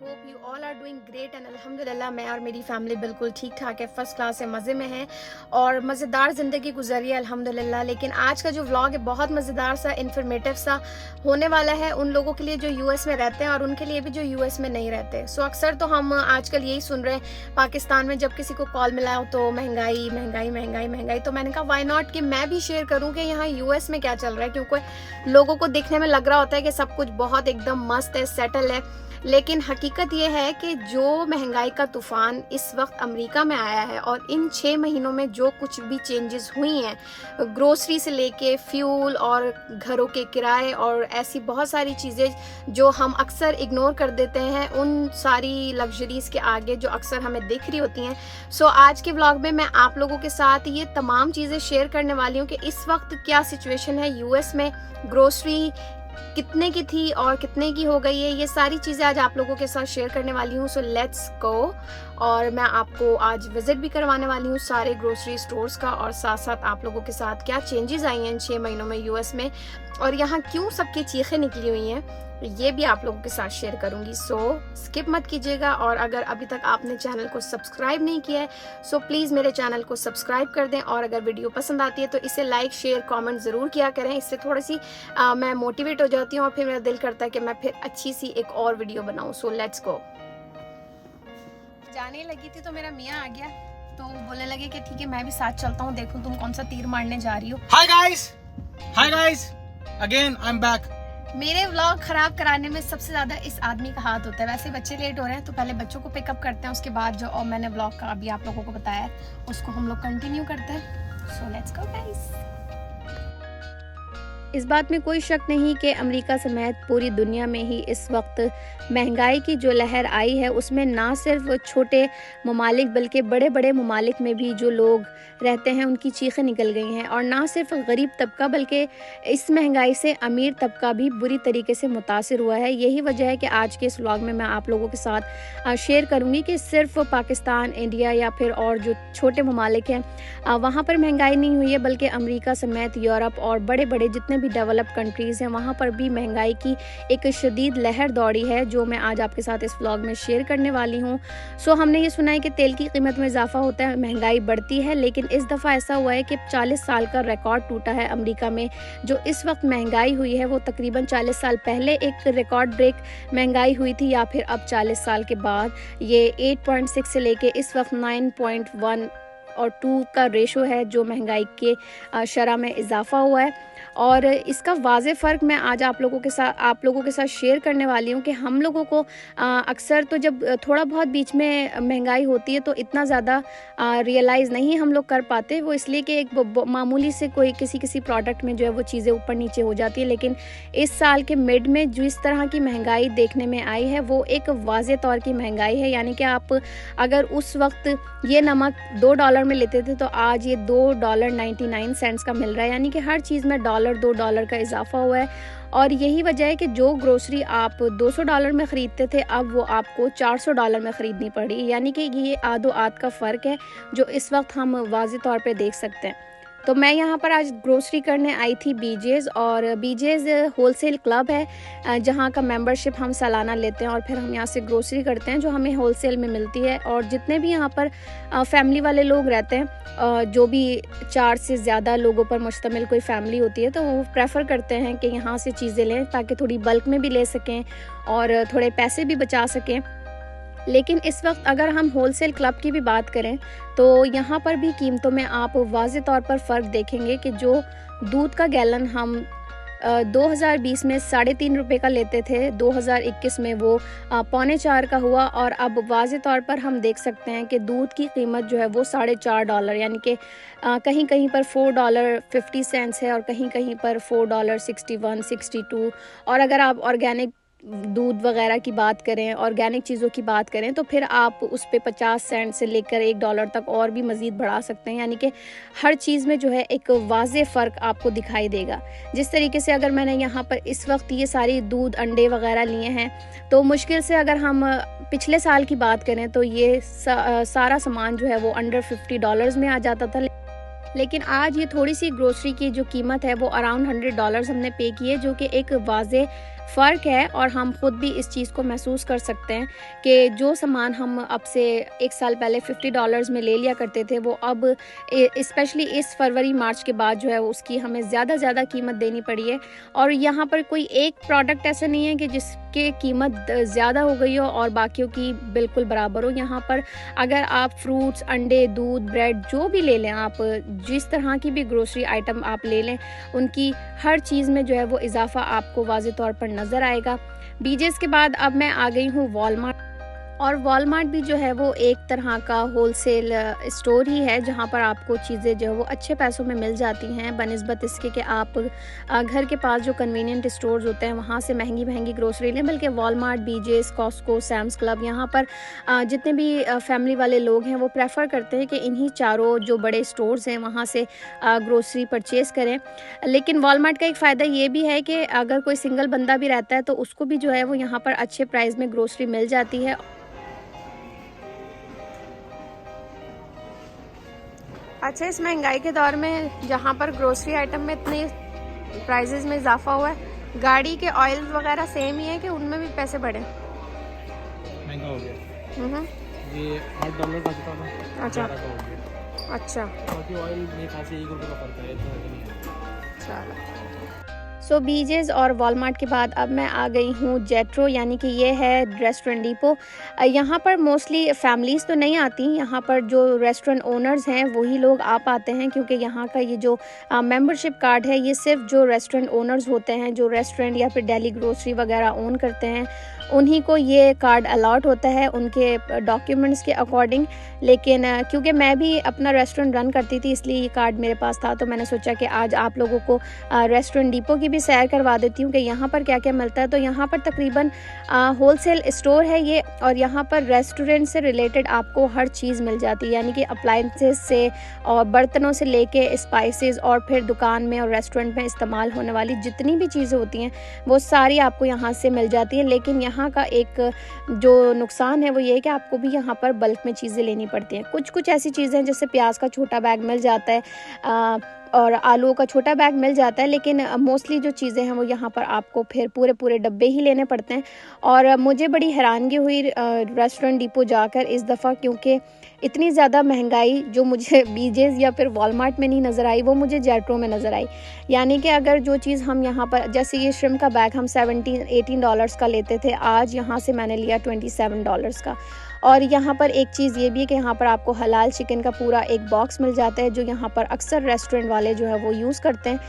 Hope you all are doing great and अल्हम्दुलिल्लाह मैं और मेरी फैमिली बिल्कुल ठीक ठाक है, फर्स्ट क्लास है, मज़े में है और मज़ेदार ज़िंदगी गुजरी है अल्हम्दुलिल्लाह। लेकिन आज का जो व्लॉग है बहुत मज़ेदार सा, इन्फॉर्मेटिव सा होने वाला है उन लोगों के लिए जो यूएस में रहते हैं और उनके लिए भी जो यूएस में नहीं रहते। सो अक्सर तो हम आजकल यही सुन रहे हैं पाकिस्तान में जब किसी को कॉल मिला हो तो महंगाई महंगाई महंगाई महंगाई। तो मैंने कहा वाई नॉट कि मैं भी शेयर करूँ कि यहाँ यूएस में क्या चल रहा है, क्योंकि लोगों को दिखने में लग रहा होता है कि सब कुछ बहुत एकदम मस्त है, सेटल है, लेकिन हकीकत ये है कि जो महंगाई का तूफान इस वक्त अमेरिका में आया है और इन 6 महीनों में जो कुछ भी चेंजेस हुई हैं, ग्रोसरी से लेके फ्यूल और घरों के किराए और ऐसी बहुत सारी चीज़ें जो हम अक्सर इग्नोर कर देते हैं, उन सारी लग्जरीज़ के आगे जो अक्सर हमें दिख रही होती हैं। सो आज के व्लॉग में मैं आप लोगों के साथ ये तमाम चीज़ें शेयर करने वाली हूँ कि इस वक्त क्या सिचुएशन है यूएस में, ग्रोसरी कितने की थी और कितने की हो गई है, ये सारी चीज़ें आज आप लोगों के साथ शेयर करने वाली हूँ। So let's go. और मैं आपको आज विजिट भी करवाने वाली हूँ सारे ग्रोसरी स्टोर्स का, और साथ साथ आप लोगों के साथ क्या चेंजेस आई हैं इन 6 महीनों में यूएस में और यहाँ क्यों सबकी चीखें निकली हुई हैं, ये भी आप लोगों के साथ शेयर करूंगी। सो स्किप मत कीजिएगा और अगर अभी तक आपने चैनल को सब्सक्राइब नहीं किया है सो प्लीज़ मेरे चैनल को सब्सक्राइब कर दें, और अगर वीडियो पसंद आती है तो इसे लाइक शेयर कमेंट ज़रूर किया करें। इससे थोड़ी सी मैं मोटिवेट हो जाती हूँ और फिर मेरा दिल करता है कि मैं फिर अच्छी सी एक और वीडियो बनाऊँ। So let's go. जाने लगी थी तो मेरा मियाँ आ गया तो बोलने लगे कि ठीक है मैं भी साथ चलता हूँ, देखूँ तुम कौन सा तीर मारने जा रही हो। Hi guys again I am back. मेरे व्लॉग खराब कराने में सबसे ज्यादा इस आदमी का हाथ होता है। वैसे बच्चे लेट हो रहे हैं तो पहले बच्चों को पिकअप करते हैं, उसके बाद जो और मैंने व्लॉग का अभी आप लोगों को बताया उसको हम लोग कंटिन्यू करते हैं। So let's go guys. इस बात में कोई शक नहीं कि अमेरिका समेत पूरी दुनिया में ही इस वक्त महंगाई की जो लहर आई है उसमें ना सिर्फ छोटे ममालिक बल्कि बड़े बड़े ममालिक में भी जो लोग रहते हैं उनकी चीखें निकल गई हैं, और ना सिर्फ गरीब तबका बल्कि इस महंगाई से अमीर तबका भी बुरी तरीके से मुतासिर हुआ है। यही वजह है कि आज के इस व्लॉग में मैं आप लोगों के साथ शेयर करूँगी कि सिर्फ पाकिस्तान, इंडिया या फिर और जो छोटे ममालिक हैं वहाँ पर महंगाई नहीं हुई है, बल्कि अमेरिका समेत यूरोप और बड़े बड़े जितने भी डेवलप्ड कंट्रीज़ हैं वहाँ पर भी महंगाई की एक शदीद लहर दौड़ी है, जो मैं आज आपके साथ इस व्लॉग में शेयर करने वाली हूँ। सो हमने ये सुना है कि तेल की कीमत में इजाफा होता है, महंगाई बढ़ती है, लेकिन इस दफ़ा ऐसा हुआ है कि 40 साल का रिकॉर्ड टूटा है अमेरिका में। जो इस वक्त महंगाई हुई है वो तकरीबन 40 साल पहले एक रिकॉर्ड ब्रेक महंगाई हुई थी, या फिर अब 40 साल के बाद ये 8.6 से लेके इस वक्त 9.1 और 2 का रेशो है जो महंगाई के शरह में इजाफा हुआ है। और इसका वाज़े फ़र्क मैं आज आप लोगों के साथ शेयर करने वाली हूँ कि हम लोगों को अक्सर तो जब थोड़ा बहुत बीच में महंगाई होती है तो इतना ज़्यादा रियलाइज़ नहीं हम लोग कर पाते, वो इसलिए कि एक मामूली से कोई किसी प्रोडक्ट में जो है वो चीज़ें ऊपर नीचे हो जाती है। लेकिन इस साल के मिड में जिस तरह की महंगाई देखने में आई है वो एक वाज़े तौर की महंगाई है, यानी कि आप अगर उस वक्त ये नमक $2 में लेते थे तो आज ये $2.99 का मिल रहा है, यानी कि हर चीज़ में $2 का इजाफा हुआ है। और यही वजह है कि जो ग्रोसरी आप $200 में ख़रीदते थे अब वो आपको $400 में ख़रीदनी पड़ी, यानी कि ये आधो आध का फ़र्क है जो इस वक्त हम वाज़े तौर पे देख सकते हैं। तो मैं यहाँ पर आज ग्रोसरी करने आई थी बीजेज़, और बीजेज़ होलसेल क्लब है जहाँ का मेंबरशिप हम सालाना लेते हैं और फिर हम यहाँ से ग्रोसरी करते हैं जो हमें होलसेल में मिलती है। और जितने भी यहाँ पर फैमिली वाले लोग रहते हैं, जो भी 4 से ज़्यादा लोगों पर मुश्तमिल कोई फैमिली होती है तो वो प्रेफर करते हैं कि यहाँ से चीज़ें लें ताकि थोड़ी बल्क में भी ले सकें और थोड़े पैसे भी बचा सकें। लेकिन इस वक्त अगर हम होलसेल क्लब की भी बात करें तो यहाँ पर भी कीमतों में आप वाज़े तौर पर फ़र्क देखेंगे कि जो दूध का गैलन हम 2020 में ₹3.5 का लेते थे, 2021 में वो $3.25 का हुआ, और अब वाज़े तौर पर हम देख सकते हैं कि दूध की कीमत जो है वो $4.5, यानी कि कहीं कहीं पर $4.50 है और कहीं कहीं पर $4.61, 62। और अगर आप ऑर्गेनिक दूध वगैरह की बात करें, ऑर्गेनिक चीज़ों की बात करें तो फिर आप उस पे 50 सेंट से लेकर $1 तक और भी मज़ीद बढ़ा सकते हैं, यानी कि हर चीज़ में जो है एक वाज़े फ़र्क आपको दिखाई देगा। जिस तरीके से अगर मैंने यहाँ पर इस वक्त ये सारी दूध अंडे वगैरह लिए हैं तो मुश्किल से अगर हम पिछले साल की बात करें तो ये सारा सामान जो है वो अंडर $50 में आ जाता था, लेकिन आज ये थोड़ी सी ग्रोसरी की जो कीमत है वो अराउंड $100 हमने पे की है, जो कि एक वाज़े फ़र्क है और हम खुद भी इस चीज़ को महसूस कर सकते हैं कि जो सामान हम अब से 1 साल पहले $50 में ले लिया करते थे, वो अब स्पेशली इस फरवरी मार्च के बाद जो है उसकी हमें ज़्यादा कीमत देनी पड़ी है। और यहाँ पर कोई एक प्रोडक्ट ऐसा नहीं है कि जिसकी कीमत ज़्यादा हो गई हो और बाकियों की बिल्कुल बराबर हो। यहाँ पर अगर आप फ्रूट्स, अंडे, दूध, ब्रेड जो भी ले लें, आप जिस तरह की भी ग्रोसरी आइटम आप ले लें, उनकी हर चीज़ में जो है वो इजाफा आपको वाज़े तौर पर नज़र आएगा। बीजेस के बाद अब मैं आ गई हूँ वॉलमार्ट, और वॉलमार्ट भी जो है वो एक तरह का होलसेल स्टोर ही है जहाँ पर आपको चीज़ें जो है वो अच्छे पैसों में मिल जाती हैं बनिस्बत इसके कि आप घर के पास जो कन्वीनियंट स्टोर्स होते हैं वहाँ से महंगी ग्रोसरी लें। बल्कि वॉलमार्ट, बीजेस, कॉस्को, सैम्स क्लब, यहाँ पर जितने भी फैमिली वाले लोग हैं वो प्रेफर करते हैं कि इन्हीं चारों जो बड़े स्टोर्स हैं वहाँ से ग्रोसरी परचेज़ करें। लेकिन वॉलमार्ट का एक फ़ायदा ये भी है कि अगर कोई सिंगल बंदा भी रहता है तो उसको भी जो है वो यहाँ पर अच्छे प्राइस में ग्रोसरी मिल जाती है। अच्छा, इस महंगाई के दौर में जहाँ पर ग्रोसरी आइटम में इतने प्राइसेस में इजाफा हुआ है, गाड़ी के ऑयल वगैरह सेम ही है कि उनमें भी पैसे बढ़े? महंगा हो गया। ये $8 का था ना। अच्छा 11 का हो गया। अच्छा, बाकी ऑयल मेरे ख्याल से 1 रुपये का पड़ता है, इतना नहीं है। चलो। सो बीजेस और वॉलमार्ट के बाद अब मैं आ गई हूँ जेट्रो, यानी कि ये है रेस्टोरेंट डिपो। यहाँ पर मोस्टली फैमिलीज़ तो नहीं आती, यहाँ पर जो रेस्टोरेंट ओनर्स हैं वही लोग आ पाते हैं, क्योंकि यहाँ का ये जो मेंबरशिप कार्ड है ये सिर्फ जो रेस्टोरेंट ओनर्स होते हैं, जो रेस्टोरेंट या फिर डेली ग्रोसरी वगैरह ओन करते हैं, उन्हीं को ये कार्ड अलॉट होता है उनके डॉक्यूमेंट्स के अकॉर्डिंग। लेकिन क्योंकि मैं भी अपना रेस्टोरेंट रन करती थी इसलिए ये कार्ड मेरे पास था, तो मैंने सोचा कि आज आप लोगों को रेस्टोरेंट डिपो की भी सैर करवा देती हूँ कि यहाँ पर क्या क्या मिलता है। तो यहाँ पर तकरीबन होलसेल स्टोर है ये, और यहाँ पर रेस्टोरेंट से रिलेटेड आपको हर चीज़ मिल जाती है, यानी कि अप्लाइंसेस से और बर्तनों से लेके स्पाइसेस और फिर दुकान में और रेस्टोरेंट में इस्तेमाल होने वाली जितनी भी चीज़ें होती हैं वो सारी आपको यहाँ से मिल जाती है। लेकिन यहाँ का एक जो नुकसान है वो ये है कि आपको भी यहाँ पर बल्क में चीज़ें लेनी पड़ती हैं। कुछ ऐसी चीज़ें हैं जैसे प्याज का छोटा बैग मिल जाता है और आलू का छोटा बैग मिल जाता है, लेकिन मोस्टली जो चीज़ें हैं वो यहाँ पर आपको फिर पूरे डब्बे ही लेने पड़ते हैं। और मुझे बड़ी हैरानगी हुई रेस्टोरेंट डिपो जाकर इस दफ़ा, क्योंकि इतनी ज़्यादा महंगाई जो मुझे बीजेस या फिर वॉलमार्ट में नहीं नज़र आई वो मुझे जेट्रो में नज़र आई। यानी कि अगर जो चीज़ हम यहाँ पर, जैसे ये श्रिम्प का बैग हम $17-18 का लेते थे, आज यहाँ से मैंने लिया $27 का। और यहाँ पर एक चीज़ ये भी है कि यहाँ पर आपको हलाल चिकन का पूरा एक बॉक्स मिल जाता है जो यहाँ पर अक्सर रेस्टोरेंट वाले जो है वो यूज़ करते हैं।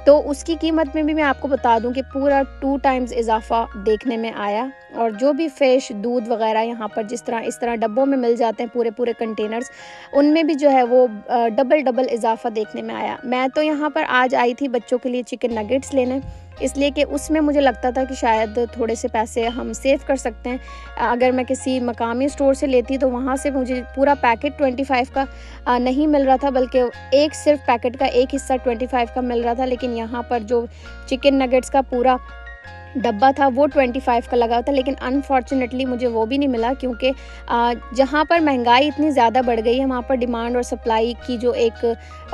तो उसकी कीमत में भी मैं आपको बता दूं कि पूरा 2 टाइम्स इजाफा देखने में आया। और जो भी फ़िश, दूध वगैरह यहाँ पर इस तरह डब्बों में मिल जाते हैं पूरे कंटेनर्स, उनमें भी जो है वो डबल इजाफा देखने में आया। मैं तो यहाँ पर आज आई थी बच्चों के लिए चिकन नगेट्स लेने, इसलिए कि उसमें मुझे लगता था कि शायद थोड़े से पैसे हम सेव कर सकते हैं। अगर मैं किसी मकामी स्टोर से लेती तो वहाँ से मुझे पूरा पैकेट 25 का नहीं मिल रहा था, बल्कि एक सिर्फ पैकेट का एक हिस्सा 25 का मिल रहा था। लेकिन यहाँ पर जो चिकन नगेट्स का पूरा डब्बा था वो 25 का लगा था, लेकिन अनफॉर्चुनेटली मुझे वो भी नहीं मिला, क्योंकि जहाँ पर महंगाई इतनी ज़्यादा बढ़ गई है वहाँ पर डिमांड और सप्लाई की जो एक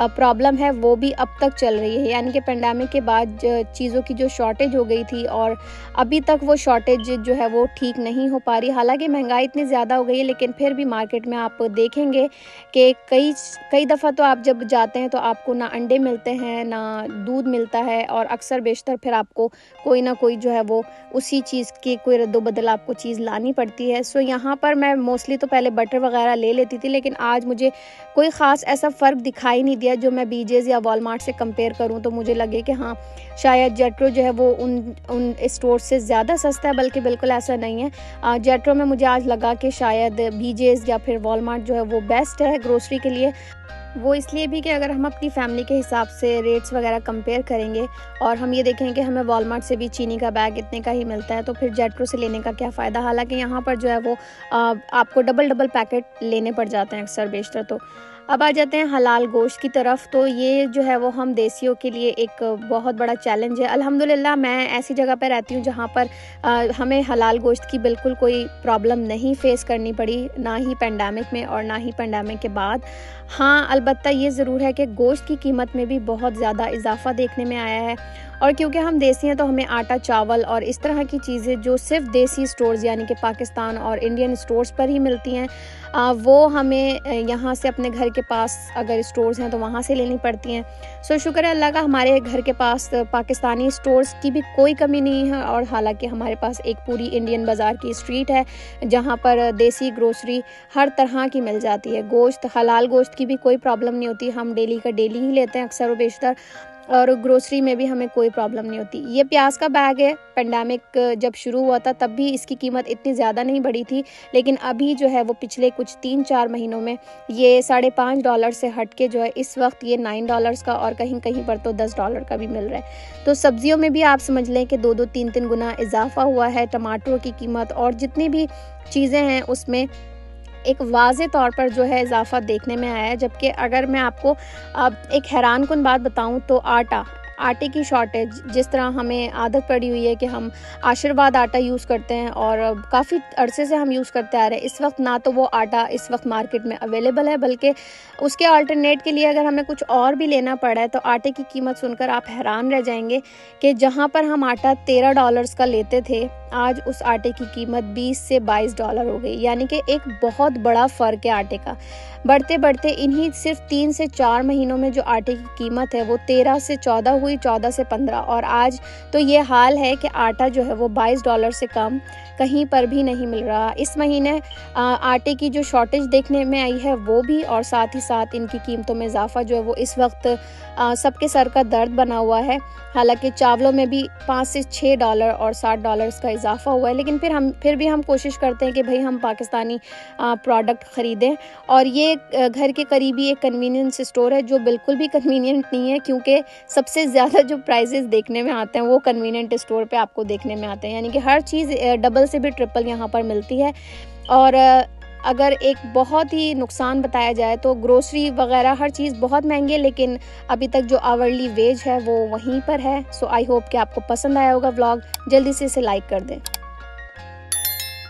प्रॉब्लम है वो भी अब तक चल रही है। यानी कि पेंडेमिक के बाद चीज़ों की जो शॉर्टेज हो गई थी और अभी तक वो शॉर्टेज जो है वो ठीक नहीं हो पा रही। हालांकि महंगाई इतनी ज़्यादा हो गई है, लेकिन फिर भी मार्केट में आप देखेंगे कि कई दफ़ा तो आप जब जाते हैं तो आपको ना अंडे मिलते हैं ना दूध मिलता है, और अक्सर बेशतर फिर आपको कोई ना कोई जो है वो उसी चीज़ की कोई रद्दोबदल आपको चीज़ लानी पड़ती है। सो यहाँ पर मैं मोस्टली तो पहले बटर वगैरह ले लेती थी, लेकिन आज मुझे कोई ख़ास ऐसा फ़र्क दिखाई नहीं दिया जो मैं बीजेस या वॉलमार्ट से कंपेयर करूँ तो मुझे लगे कि हाँ शायद जेट्रो जो है वो उन स्टोर से ज़्यादा सस्ता है, बल्कि बिल्कुल ऐसा नहीं है। जेट्रो में मुझे आज लगा कि शायद बीजेस या फिर वॉलमार्ट जो है वो बेस्ट है ग्रोसरी के लिए। वो इसलिए भी कि अगर हम अपनी फैमिली के हिसाब से रेट्स वगैरह कंपेयर करेंगे और हम ये देखें कि हमें वॉलमार्ट से भी चीनी का बैग इतने का ही मिलता है, तो फिर जेट्रो से लेने का क्या फ़ायदा। हालांकि यहाँ पर जो है वो आपको डबल पैकेट लेने पड़ जाते हैं अक्सर बेशतर। तो अब आ जाते हैं हलाल गोश्त की तरफ। तो ये जो है वो हम देसियों के लिए एक बहुत बड़ा चैलेंज है। अल्हम्दुलिल्लाह मैं ऐसी जगह पर रहती हूँ जहाँ पर हमें हलाल गोश्त की बिल्कुल कोई प्रॉब्लम नहीं फेस करनी पड़ी, ना ही पेंडेमिक में और ना ही पेंडेमिक के बाद। हाँ, अलबत्ता ये ज़रूर है कि गोश्त की कीमत में भी बहुत ज़्यादा इजाफा देखने में आया है, और क्योंकि हम देसी हैं तो हमें आटा, चावल और इस तरह की चीज़ें जो सिर्फ देसी स्टोर्स यानी कि पाकिस्तान और इंडियन स्टोर्स पर ही मिलती हैं, वो हमें यहाँ से अपने घर के पास अगर स्टोर्स हैं तो वहाँ से लेनी पड़ती हैं। सो शुक्र है अल्लाह का, हमारे घर के पास पाकिस्तानी स्टोर्स की भी कोई कमी नहीं है। और हालांकि हमारे पास एक पूरी इंडियन बाज़ार की स्ट्रीट है जहाँ पर देसी ग्रोसरी हर तरह की मिल जाती है। गोश्त, हलाल गोश्त की भी कोई प्रॉब्लम नहीं होती, हम डेली का डेली ही लेते हैं अक्सर व बेशतर, और ग्रोसरी में भी हमें कोई प्रॉब्लम नहीं होती। ये प्याज का बैग है, पेंडेमिक जब शुरू हुआ था तब भी इसकी कीमत इतनी ज़्यादा नहीं बढ़ी थी, लेकिन अभी जो है वो पिछले कुछ 3-4 महीनों में ये $5.5 से हट के जो है इस वक्त ये $9 का और कहीं कहीं पर तो $10 का भी मिल रहा है। तो सब्जियों में भी आप समझ लें कि 2-2, 3-3 गुना इजाफा हुआ है। टमाटरों की कीमत और जितनी भी चीज़ें हैं उसमें एक वाज़े तौर पर जो है इजाफा देखने में आया है। जबकि अगर मैं आपको अब एक हैरानकुन बात बताऊं तो आटे की शॉर्टेज, जिस तरह हमें आदत पड़ी हुई है कि हम आशीर्वाद आटा यूज़ करते हैं और काफ़ी अरसे से हम यूज़ करते आ रहे हैं, इस वक्त ना तो वो आटा इस वक्त मार्केट में अवेलेबल है, बल्कि उसके अल्टरनेट के लिए अगर हमें कुछ और भी लेना पड़ा है तो आटे की कीमत सुनकर आप हैरान रह जाएंगे कि जहाँ पर हम आटा $13 का लेते थे, आज उस आटे की कीमत $20 से $22 हो गई। यानी कि एक बहुत बड़ा फ़र्क है आटे का। बढ़ते बढ़ते इन्हीं सिर्फ 3 से 4 महीनों में जो आटे की कीमत है वो 13 से 14 हुई, 14 से 15, और आज तो ये हाल है कि आटा जो है वो $22 से कम कहीं पर भी नहीं मिल रहा। इस महीने आटे की जो शॉर्टेज देखने में आई है वो भी, और साथ ही साथ इनकी कीमतों में इजाफा जो है वो इस वक्त सबके सर का दर्द बना हुआ है। हालांकि चावलों में भी $5 से $6 और $60 का इजाफा हुआ है, लेकिन फिर भी हम कोशिश करते हैं कि भाई हम पाकिस्तानी प्रोडक्ट ख़रीदें। और ये घर के करीबी एक कन्वीनियंस स्टोर है जो बिल्कुल भी कन्वीनियंट नहीं है, क्योंकि सबसे ज़्यादा जो प्राइसेस देखने में आते हैं वो कन्वीनियंट स्टोर पे आपको देखने में आते हैं। यानी कि हर चीज़ डबल से भी ट्रिपल यहाँ पर मिलती है। और अगर एक बहुत ही नुकसान बताया जाए तो ग्रोसरी वगैरह हर चीज़ बहुत महंगी है, लेकिन अभी तक जो आवरली वेज है वो वहीं पर है। सो आई होप कि आपको पसंद आया होगा व्लॉग। जल्दी से इसे लाइक कर दें।